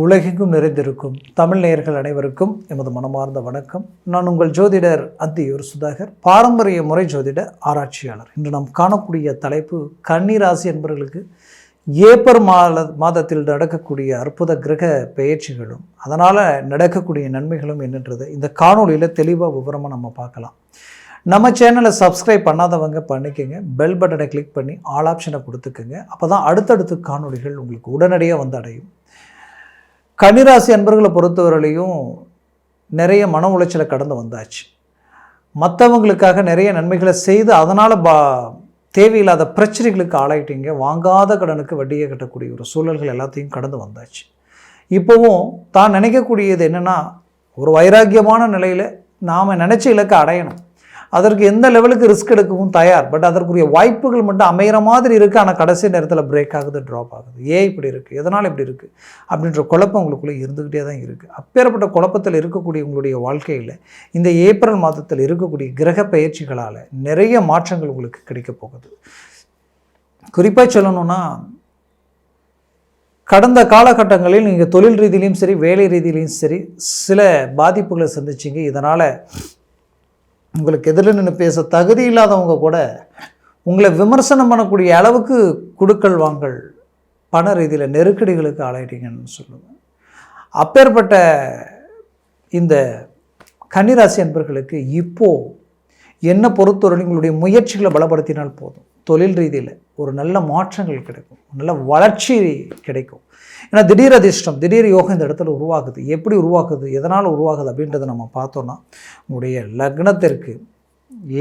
உலகெங்கும் நிறைந்திருக்கும் தமிழ் நேயர்கள் அனைவருக்கும் எமது மனமார்ந்த வணக்கம். நான் உங்கள் ஜோதிடர் அத்தியூர் சுதாகர், பாரம்பரிய முறை ஜோதிட ஆராய்ச்சியாளர். இன்று நாம் காணக்கூடிய தலைப்பு கன்னி ராசி என்பவர்களுக்கு ஏப்ரல் மாதத்தில் நடக்கக்கூடிய அற்புத கிரக பெயர்ச்சிகளும் அதனால் நடக்கக்கூடிய நன்மைகளும் என்னன்றது இந்த காணொலியில் தெளிவாக விவரமாக நம்ம பார்க்கலாம். நம்ம சேனலை சப்ஸ்கிரைப் பண்ணாதவங்க பண்ணிக்கோங்க, பெல் பட்டனை கிளிக் பண்ணி ஆல் ஆப்ஷனை கொடுத்துக்கோங்க. அப்போ தான் அடுத்தடுத்து காணொலிகள் உங்களுக்கு உடனடியாக வந்து அடையும். கன்னிராசி அன்பர்களை பொறுத்தவரையிலையும் நிறைய மன உளைச்சலை கடந்து வந்தாச்சு. மற்றவங்களுக்காக நிறைய நன்மைகளை செய்து அதனால் தேவையில்லாத பிரச்சனைகளுக்கு ஆளாயிட்டீங்க. வாங்காத கடனுக்கு வட்டியை கட்டக்கூடிய ஒரு சூழல்கள் எல்லாத்தையும் கடந்து வந்தாச்சு. இப்போவும் தான் நினைக்கக்கூடியது என்னென்னா, ஒரு வைராக்கியமான நிலையில் நாம் நினச்ச இலக்கை அடையணும். அதற்கு எந்த லெவலுக்கு ரிஸ்க் எடுக்கவும் தயார். பட் அதற்குரிய வாய்ப்புகள் மட்டும் அமைகிற மாதிரி இருக்குது. ஆனால் கடைசி நேரத்தில் பிரேக் ஆகுது, ட்ராப் ஆகுது. ஏன் இப்படி இருக்குது, எதனால் இப்படி இருக்குது அப்படின்ற குழப்பம் உங்களுக்குள்ளே இருந்துக்கிட்டே தான் இருக்குது. அப்பேற்பட்ட குழப்பத்தில் இருக்கக்கூடிய உங்களுடைய வாழ்க்கையில் இந்த ஏப்ரல் மாதத்தில் இருக்கக்கூடிய கிரக பயிற்சிகளால் நிறைய மாற்றங்கள் உங்களுக்கு கிடைக்க போகுது. குறிப்பாக சொல்லணும்னா, கடந்த காலகட்டங்களில் நீங்கள் தொழில் ரீதியிலையும் சரி, வேலை ரீதியிலையும் சரி சில பாதிப்புகளை சந்திச்சிங்க. இதனால் உங்களுக்கு எதிரில் நின்று பேச தகுதி இல்லாதவங்க கூட உங்களை விமர்சனம் பண்ணக்கூடிய அளவுக்கு குடுக்கல் வாங்கல், பண ரீதியில் நெருக்கடிகளுக்கு ஆளாயிட்டீங்கன்னு சொல்லுவேன். அப்பேற்பட்ட இந்த கன்னிராசி அன்பர்களுக்கு இப்போது என்ன பொறுத்தவரை உங்களுடைய முயற்சிகளை பலப்படுத்தினால் போதும். தொழில் ரீதியில் ஒரு நல்ல மாற்றங்கள் கிடைக்கும், நல்ல வளர்ச்சி கிடைக்கும். ஏன்னா திடீர் அதிர்ஷ்டம், திடீர் யோகம் இந்த இடத்துல உருவாகுது. எப்படி உருவாக்குது, எதனால் உருவாகுது அப்படின்றத நம்ம பார்த்தோன்னா, உங்களுடைய லக்னத்திற்கு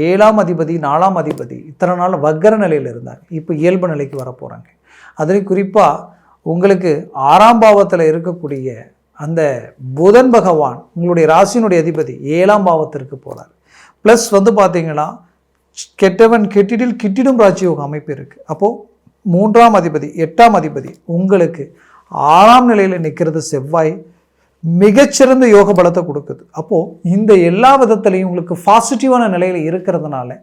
7ஆம் அதிபதி 4ஆம் அதிபதி இத்தனை நாள் வக்கர நிலையில் இருந்தாங்க. இப்போ இயல்பு நிலைக்கு வர போகிறாங்க. அதுலேயும் குறிப்பாக உங்களுக்கு 6ஆம் பாவத்தில் இருக்கக்கூடிய அந்த புதன் பகவான் உங்களுடைய ராசியினுடைய அதிபதி 7ஆம் பாவத்திற்கு போகிறார். ப்ளஸ் பார்த்தீங்கன்னா, கெட்டவன் கெட்டிடில் கிட்டிடும் ராஜயோக அமைப்பு இருக்குது. அப்போது 3ஆம் அதிபதி 8ஆம் அதிபதி உங்களுக்கு 6ஆம் நிலையில் நிற்கிறது. செவ்வாய் மிகச்சிறந்த யோக பலத்தை கொடுக்குது. அப்போது இந்த எல்லா விதத்துலையும் உங்களுக்கு பாசிட்டிவான நிலையில் இருக்கிறதுனால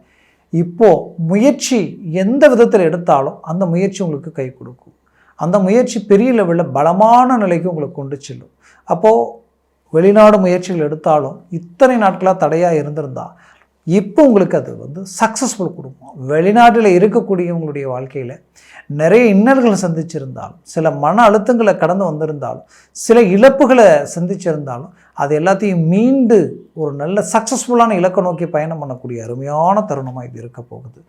இப்போது முயற்சி எந்த விதத்தில் எடுத்தாலும் அந்த முயற்சி உங்களுக்கு கை கொடுக்கும். அந்த முயற்சி பெரிய லெவலில் பலமான நிலைக்கு உங்களுக்கு கொண்டு செல்லும். அப்போது வெளிநாடு முயற்சிகள் எடுத்தாலும் இத்தனை நாட்களாக தடையாக இருந்திருந்தால் இப்போ உங்களுக்கு அது சக்ஸஸ்ஃபுல் கொடுக்கும். வெளிநாட்டில் இருக்கக்கூடிய உங்களுடைய வாழ்க்கையில் நிறைய இன்னல்களை சந்திச்சிருந்தாலும், சில மன அழுத்தங்களை கடந்து வந்திருந்தாலும், சில இழப்புகளை சந்திச்சிருந்தாலும் அது எல்லாத்தையும் மீண்டு ஒரு நல்ல சக்ஸஸ்ஃபுல்லான இலக்கை நோக்கி பயணம் பண்ணக்கூடிய அருமையான தருணமாக இது இருக்க போகுது.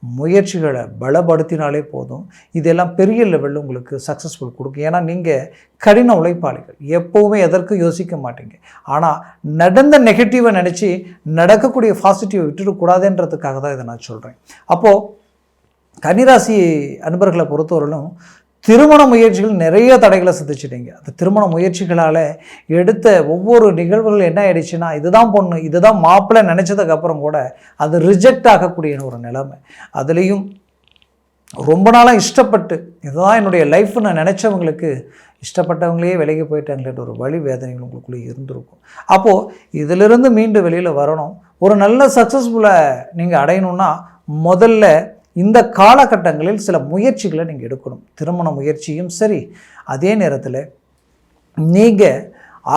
முயற்சிகளை பலப்படுத்தினாலே போதும். இதெல்லாம் பெரிய லெவலில் உங்களுக்கு சக்ஸஸ்ஃபுல் கொடுக்கும். ஏன்னா நீங்கள் கடின உழைப்பாளிகள், எப்போவுமே எதற்கும் யோசிக்க மாட்டீங்க. ஆனால் நடந்த நெகட்டிவை நினச்சி நடக்கக்கூடிய பாசிட்டிவை விட்டுடக்கூடாதுன்றதுக்காக தான் இதை நான் சொல்கிறேன். அப்போது கன்னிராசி அன்பர்களை பொறுத்தவரையிலும் திருமண முயற்சிகள் நிறைய தடைகளை சந்திச்சிட்டீங்க. அந்த திருமண முயற்சிகளால் எடுத்த ஒவ்வொரு நிகழ்வுகள் என்ன ஆயிடுச்சுன்னா, இதுதான் பொண்ணு, இதுதான் மாப்பிள்ளை நினச்சதுக்கப்புறம் கூட அது ரிஜெக்ட் ஆகக்கூடிய ஒரு நிலைமை. அதுலேயும் ரொம்ப நாளாக இஷ்டப்பட்டு இதுதான் என்னுடைய லைஃப்னு நினச்சவங்களுக்கு இஷ்டப்பட்டவங்களே விலகி போயிட்டாங்களேன்ற ஒரு வழி வேதனைகள் உங்களுக்குள்ளே இருந்திருக்கும். அப்போது இதிலிருந்து மீண்டு வெளியில் வரணும், ஒரு நல்ல சக்ஸஸ்ஃபுல்லை நீங்கள் அடையணும்னா முதல்ல இந்த காலகட்டங்களில் சில முயற்சிகளை நீங்கள் எடுக்கணும். திருமண முயற்சியும் சரி, அதே நேரத்தில் நீங்கள்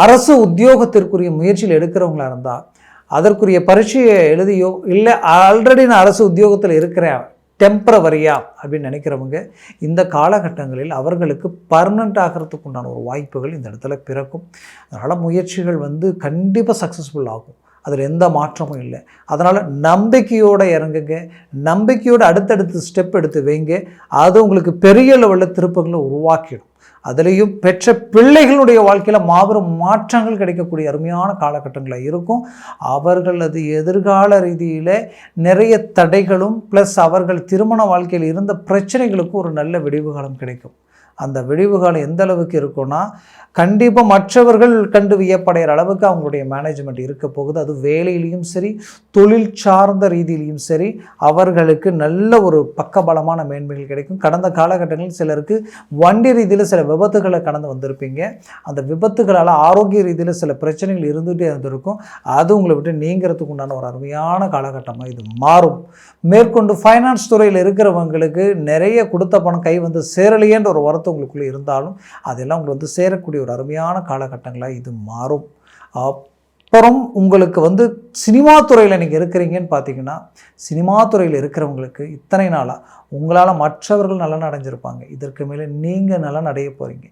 அரசு உத்தியோகத்திற்குரிய முயற்சியில் எடுக்கிறவங்களா இருந்தால் அதற்குரிய பரீட்சையை எழுதியோ, இல்லை ஆல்ரெடி நான் அரசு உத்தியோகத்தில் இருக்கிறேன் டெம்பரவரியா அப்படின்னு நினைக்கிறவங்க இந்த காலகட்டங்களில் அவர்களுக்கு பர்மனெண்ட் ஆகிறதுக்கு உண்டான ஒரு வாய்ப்புகள் இந்த இடத்துல பிறக்கும். அதனால் முயற்சிகள் கண்டிப்பாக சக்ஸஸ்ஃபுல் ஆகும். அதில் எந்த மாற்றமும் இல்லை. அதனால் நம்பிக்கையோடு இறங்குங்க, நம்பிக்கையோடு அடுத்தடுத்து ஸ்டெப் எடுத்து வைங்க. அது உங்களுக்கு பெரிய லெவலில் திருப்பங்களை உருவாக்கிடும். அதுலேயும் பெற்ற பிள்ளைகளுடைய வாழ்க்கையில் மாபெரும் மாற்றங்கள் கிடைக்கக்கூடிய அருமையான காலகட்டங்களாக இருக்கும். அவர்களது எதிர்கால ரீதியில் நிறைய தடைகளும் ப்ளஸ் அவர்கள் திருமண வாழ்க்கையில் இருந்த பிரச்சனைகளுக்கும் ஒரு நல்ல விடிவு காலம் கிடைக்கும். அந்த விடிவு காலம் எந்த அளவுக்கு இருக்குன்னா, கண்டிப்பாக மற்றவர்கள் கண்டு வியப்படைகிற அளவுக்கு அவங்களுடைய மேனேஜ்மெண்ட் இருக்க போகுது. அது வேலையிலையும் சரி, தொழில் சார்ந்த ரீதியிலையும் சரி அவர்களுக்கு நல்ல ஒரு பக்கபலமான மேன்மைகள் கிடைக்கும். கடந்த காலகட்டங்களில் சிலருக்கு வண்டி ரீதியில் சில விபத்துகளை கடந்து வந்திருப்பீங்க. அந்த விபத்துகளால் ஆரோக்கிய ரீதியில் சில பிரச்சனைகள் இருந்துகிட்டே இருந்திருக்கும். அது உங்களை விட்டு நீங்கிறதுக்கு உண்டான ஒரு அருமையான காலகட்டமாக இது மாறும். மேற்கொண்டு ஃபைனான்ஸ் துறையில் இருக்கிறவங்களுக்கு நிறைய கொடுத்த பணம் கை சேரலையேன்ற ஒரு குழப்பத்தை உங்களுக்குள்ளே இருந்தாலும் அதெல்லாம் உங்களுக்கு வந்து சேரக்கூடிய ஒரு அருமையான காலகட்டங்களாக இது மாறும். அப்புறம் உங்களுக்கு சினிமா துறையில் நீங்கள் இருக்கிறீங்கன்னு பார்த்தீங்கன்னா, சினிமா துறையில் இருக்கிறவங்களுக்கு இத்தனை நாளாக உங்களால் மற்றவர்கள் நலன் அடைஞ்சிருப்பாங்க. இதற்கு மேலே நீங்கள் நலன் அடைய போகிறீங்க.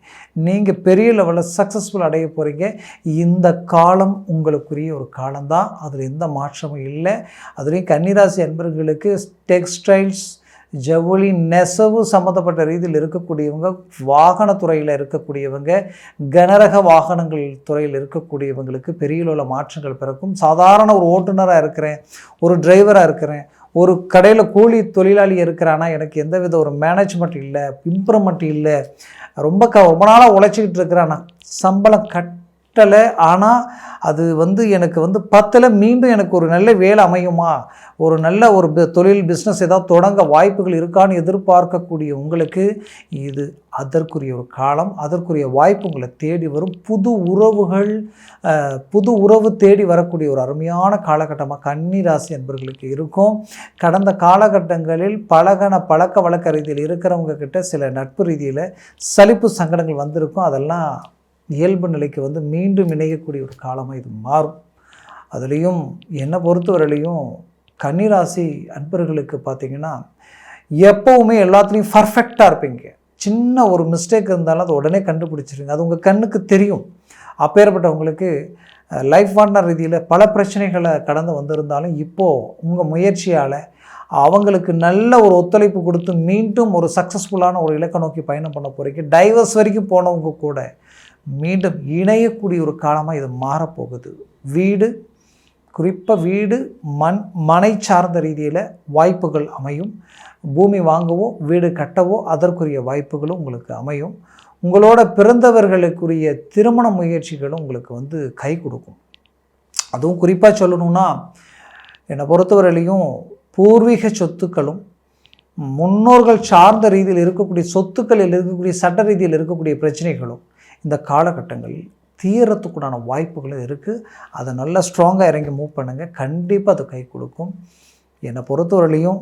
நீங்கள் பெரிய லெவலில் சக்ஸஸ்ஃபுல் அடைய போகிறீங்க. இந்த காலம் உங்களுக்குரிய ஒரு காலம்தான், அதில் எந்த மாற்றமும் இல்லை. அதுலேயும் கன்னிராசி அன்பர்களுக்கு டெக்ஸ்டைல்ஸ், ஜவுளி, நெசவு சம்மந்தப்பட்ட ரீதியில் இருக்கக்கூடியவங்க, வாகனத்துறையில் இருக்கக்கூடியவங்க, கனரக வாகனங்கள் துறையில் இருக்கக்கூடியவங்களுக்கு பெரிய அளவில் மாற்றங்கள் பிறக்கும். சாதாரண ஒரு ஓட்டுநராக இருக்கிறேன், ஒரு டிரைவராக இருக்கிறேன், ஒரு கடையில் கூலி தொழிலாளி இருக்கிறான்னா எனக்கு எந்தவித ஒரு மேனேஜ்மெண்ட் இல்லை, இம்ப்ரூவ்மெண்ட் இல்லை, ரொம்ப நாளாக உழைச்சிக்கிட்டு இருக்கிறான்னா சம்பளம் கட்டலை, ஆனால் அது எனக்கு பத்தலை, மீண்டும் எனக்கு ஒரு நல்ல வேலை அமையுமா, ஒரு நல்ல ஒரு தொழில் பிஸ்னஸ் ஏதாவது தொடங்க வாய்ப்புகள் இருக்கான்னு எதிர்பார்க்கக்கூடிய உங்களுக்கு இது அதற்குரிய ஒரு காலம், அதற்குரிய வாய்ப்பு உங்களை தேடி வரும். புது உறவு தேடி வரக்கூடிய ஒரு அருமையான காலகட்டமாக கன்னிராசி என்பவர்களுக்கு இருக்கும். கடந்த காலகட்டங்களில் பழக்க வழக்க ரீதியில் இருக்கிறவங்க கிட்ட சில நட்பு ரீதியில் சலிப்பு சங்கடங்கள் வந்திருக்கும். அதெல்லாம் இயல்பு நிலைக்கு மீண்டும் இணையக்கூடிய ஒரு காலமாக இது மாறும். அதுலேயும் என்னை பொறுத்தவரையிலையும் கன்னிராசி அன்பர்களுக்கு பார்த்திங்கன்னா எப்போவுமே எல்லாத்துலேயும் பர்ஃபெக்டாக இருப்பீங்க. சின்ன ஒரு மிஸ்டேக் இருந்தாலும் அதை உடனே கண்டுபிடிச்சிருங்க, அது உங்கள் கண்ணுக்கு தெரியும். அப்பேற்பட்டவங்களுக்கு லைஃப் பார்ட்னர் ரீதியில் பல பிரச்சனைகளை கடந்து வந்திருந்தாலும் இப்போது உங்கள் முயற்சியால் அவங்களுக்கு நல்ல ஒரு ஒத்துழைப்பு கொடுத்து மீண்டும் ஒரு சக்ஸஸ்ஃபுல்லான ஒரு இலக்கை நோக்கி பயணம் பண்ண போகிறீங்க. டைவர்ஸ் வரைக்கும் போனவங்க கூட மீண்டும் இணையக்கூடிய ஒரு காலமாக இது மாறப்போகுது. குறிப்பாக வீடு, மனை சார்ந்த ரீதியில் வாய்ப்புகள் அமையும். பூமி வாங்கவோ வீடு கட்டவோ அதற்குரிய வாய்ப்புகளும் உங்களுக்கு அமையும். உங்களோட பிறந்தவர்களுக்குரிய திருமண முயற்சிகளும் உங்களுக்கு கை கொடுக்கும். அதுவும் குறிப்பாக சொல்லணும்னா என்னை பொறுத்தவரையிலையும் பூர்வீக சொத்துக்களும் முன்னோர்கள் சார்ந்த ரீதியில் இருக்கக்கூடிய சொத்துக்களில் இருக்கக்கூடிய சட்ட ரீதியில் இருக்கக்கூடிய பிரச்சனைகளும் இந்த காலகட்டங்களில் தீரத்துக்குண்டான வாய்ப்புகளும் இருக்குது. அதை நல்லா ஸ்ட்ராங்காக இறங்கி மூவ் பண்ணுங்கள், கண்டிப்பாக அது கை கொடுக்கும். என்னை பொறுத்தவரையிலையும்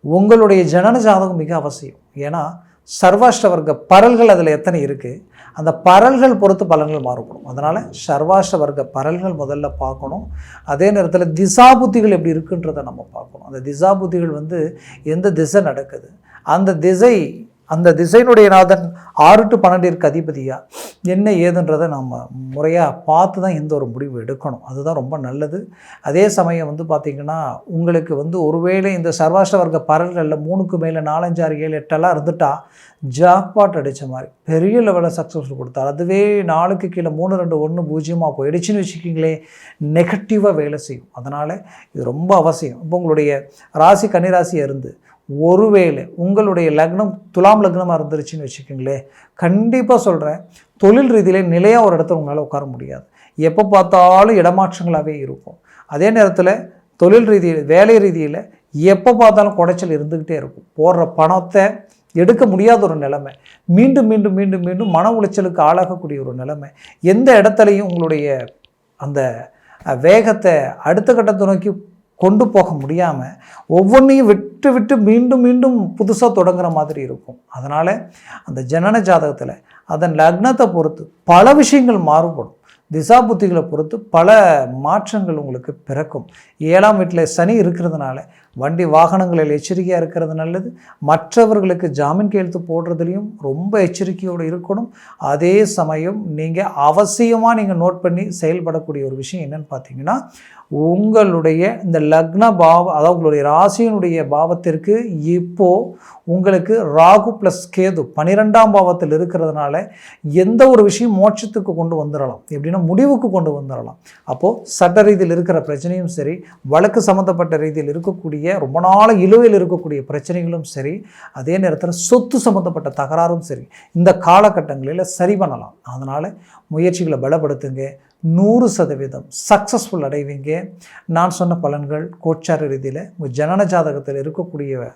உங்களுடைய ஜனன ஜாதகம் மிக அவசியம். ஏன்னா சர்வாஷ்ட வர்க்க பரல்கள் அதில் எத்தனை இருக்குது, அந்த பரல்கள் பொறுத்து பலன்கள் மாறுபடும். அதனால் சர்வாஷ்ட வர்க்க பரல்கள் முதல்ல பார்க்கணும். அதே நேரத்தில் திசாபுத்திகள் எப்படி இருக்குன்றதை நம்ம பார்க்கணும். அந்த திசாபுத்திகள் எந்த திசை நடக்குது, அந்த திசையினுடைய நாதன் 6 to 12 அதிபதியாக என்ன ஏதுன்றதை நம்ம முறையாக பார்த்து தான் எந்த ஒரு முடிவு எடுக்கணும். அதுதான் ரொம்ப நல்லது. அதே சமயம் பார்த்திங்கன்னா உங்களுக்கு ஒருவேளை இந்த சர்வாஷ்ட வர்க்க பரல்களில் 3க்கு மேலே 4, 5, 6, 7, 8 இருந்துட்டா ஜாக்பாட் அடித்த மாதிரி பெரிய லெவலில் சக்ஸஸ்ஃபுல் கொடுத்தார். அதுவே 4க்கு கீழே 3, 2, 1, 0 போயிடுச்சுன்னு வச்சுக்கிங்களே, நெகட்டிவாக வேலை செய்யும். அதனால் இது ரொம்ப அவசியம். இப்போ உங்களுடைய ராசி கன்னிராசியாக இருந்து ஒருவேளை உங்களுடைய லக்னம் துலாம் லக்னமாக இருந்துருச்சுன்னு வச்சுக்கோங்களேன், கண்டிப்பாக சொல்கிறேன், தொழில் ரீதியில் நிலையாக ஒரு இடத்துல உங்களால் உட்கார முடியாது. எப்போ பார்த்தாலும் இடமாற்றங்களாகவே இருக்கும். அதே நேரத்தில் தொழில் ரீதியில் வேலை ரீதியில் எப்போ பார்த்தாலும் குடைச்சல் இருந்துக்கிட்டே இருக்கும். போடுற பணத்தை எடுக்க முடியாத ஒரு நிலைமை, மீண்டும் மீண்டும் மீண்டும் மீண்டும் மன உளைச்சலுக்கு ஆளாகக்கூடிய ஒரு நிலைமை. எந்த இடத்துலையும் உங்களுடைய அந்த வேகத்தை அடுத்த கட்டத்தை நோக்கி கொண்டு போக முடியாமல் ஒவ்வொன்றையும் விட்டு மீண்டும் மீண்டும் புதுசாக தொடங்குற மாதிரி இருக்கும். அதனால் அந்த ஜனன ஜாதகத்தில் அதன் லக்னத்தை பொறுத்து பல விஷயங்கள் மாறுபடும். திசா புத்திகளை பொறுத்து பல மாற்றங்கள் உங்களுக்கு பிறக்கும். 7ஆம் வீட்டில் சனி இருக்கிறதுனால வண்டி வாகனங்களில் எச்சரிக்கையாக இருக்கிறது நல்லது. மற்றவர்களுக்கு ஜாமீன் கையெழுத்து போடுறதுலையும் ரொம்ப எச்சரிக்கையோடு இருக்கணும். அதே சமயம் நீங்கள் நோட் பண்ணி செயல்படக்கூடிய ஒரு விஷயம் என்னென்னு பார்த்தீங்கன்னா, உங்களுடைய இந்த லக்ன பாவம், அதாவது உங்களுடைய ராசியினுடைய பாவத்திற்கு இப்போது உங்களுக்கு ராகு ப்ளஸ் கேது 12ஆம் பாவத்தில் இருக்கிறதுனால எந்த ஒரு விஷயம் மோட்சத்துக்கு கொண்டு வந்துடலாம், எப்படின்னா முடிவுக்கு கொண்டு வந்துடலாம். அப்போது சட்ட ரீதியில் இருக்கிற பிரச்சனையும் சரி, வழக்கு சம்மந்தப்பட்ட ரீதியில் இருக்கக்கூடிய ரொம்ப நாள் இழுவையில் இருக்கக்கூடிய பிரச்சனைகளும் சரி, அதே நேரத்தில் சொத்து சம்மந்தப்பட்ட தகராறும் சரி, இந்த காலகட்டங்களில் சரி பண்ணலாம். அதனால் முயற்சிகளை பலப்படுத்துங்க. 100% சக்ஸஸ்ஃபுல் அடைவீங்க. நான் சொன்ன பலன்கள் கோச்சார ரீதியில் உங்கள் ஜனன ஜாதகத்தில் இருக்கக்கூடிய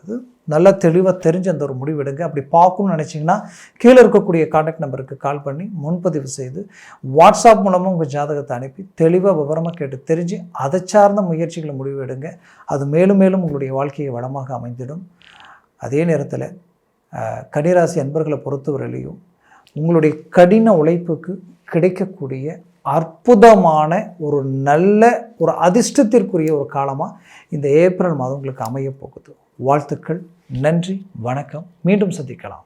நல்ல தெளிவாக தெரிஞ்ச அந்த ஒரு முடிவெடுங்க. அப்படி பார்க்கணும்னு நினச்சிங்கன்னா கீழே இருக்கக்கூடிய கான்டாக்ட் நம்பருக்கு கால் பண்ணி முன்பதிவு செய்து வாட்ஸ்அப் மூலமாக உங்கள் ஜாதகத்தை அனுப்பி தெளிவாக விவரமாக கேட்டு தெரிஞ்சு அதை சார்ந்த முயற்சிகளை முடிவெடுங்க. அது மேலும் மேலும் உங்களுடைய வாழ்க்கையை வளமாக அமைந்திடும். அதே நேரத்தில் கன்னிராசி அன்பர்களை பொறுத்தவரையிலையும் உங்களுடைய கடின உழைப்புக்கு கிடைக்கக்கூடிய அற்புதமான ஒரு நல்ல ஒரு அதிர்ஷ்டத்திற்குரிய ஒரு காலமாக இந்த ஏப்ரல் மாதம் உங்களுக்கு அமைய போகுது. வாழ்த்துக்கள். நன்றி, வணக்கம். மீண்டும் சந்திக்கலாம்.